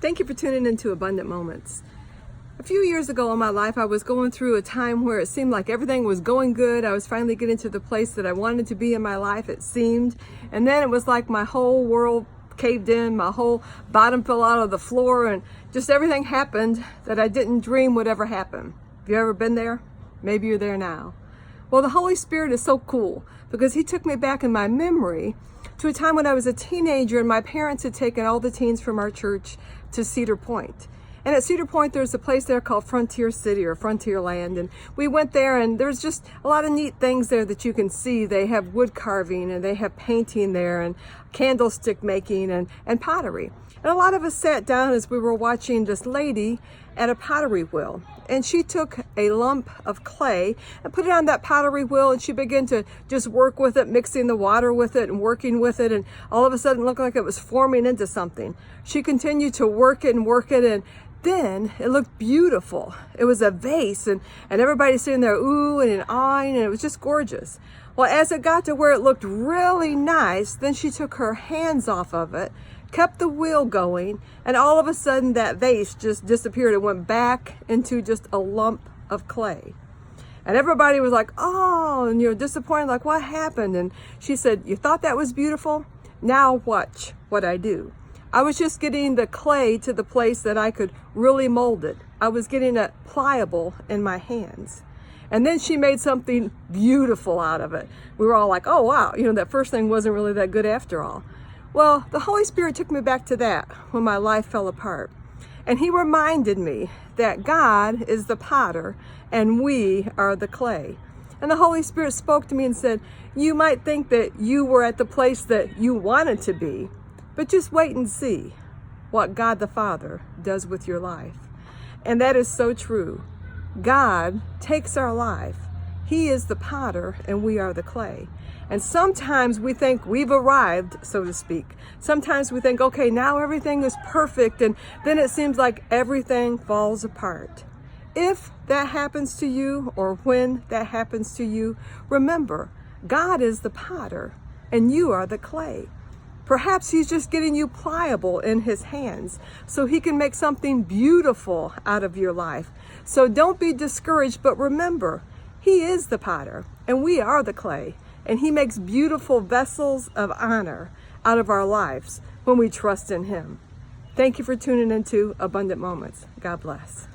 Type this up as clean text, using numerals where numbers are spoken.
Thank you for tuning into Abundant Moments. A few years ago in my life, I was going through a time where it seemed like everything was going good. I was finally getting to the place that I wanted to be in my life, it seemed. And then it was like my whole world caved in, my whole bottom fell out of the floor, and just everything happened that I didn't dream would ever happen. Have you ever been there? Maybe you're there now. Well, the Holy Spirit is so cool because He took me back in my memory to a time when I was a teenager and my parents had taken all the teens from our church to Cedar Point. And at Cedar Point, there's a place there called Frontier City or Frontierland. And we went there, and there's just a lot of neat things there that you can see. They have wood carving, and they have painting there, and candlestick making, and pottery. And a lot of us sat down as we were watching this lady at a pottery wheel. And she took a lump of clay and put it on that pottery wheel, and she began to just work with it, mixing the water with it and working with it. And all of a sudden it looked like it was forming into something. She continued to work it, and then it looked beautiful. It was a vase, and everybody's sitting there oohing and awing, and it was just gorgeous. Well, as it got to where it looked really nice, then she took her hands off of it, kept the wheel going, and all of a sudden that vase just disappeared. It went back into just a lump of clay. And everybody was like, oh, and disappointed, like, what happened? And she said, you thought that was beautiful? Now watch what I do. I was just getting the clay to the place that I could really mold it. I was getting it pliable in my hands. And then she made something beautiful out of it. We were all like, oh, wow, that first thing wasn't really that good after all. Well, the Holy Spirit took me back to that when my life fell apart. And He reminded me that God is the potter and we are the clay. And the Holy Spirit spoke to me and said, you might think that you were at the place that you wanted to be, but just wait and see what God the Father does with your life. And that is so true. God takes our life. He is the potter and we are the clay. And sometimes we think we've arrived, so to speak. Sometimes we think, okay, now everything is perfect, and then it seems like everything falls apart. If that happens to you, or when that happens to you, remember, God is the potter and you are the clay. Perhaps He's just getting you pliable in His hands so He can make something beautiful out of your life. So don't be discouraged, but remember, He is the potter and we are the clay. And He makes beautiful vessels of honor out of our lives when we trust in Him. Thank you for tuning into Abundant Moments. God bless.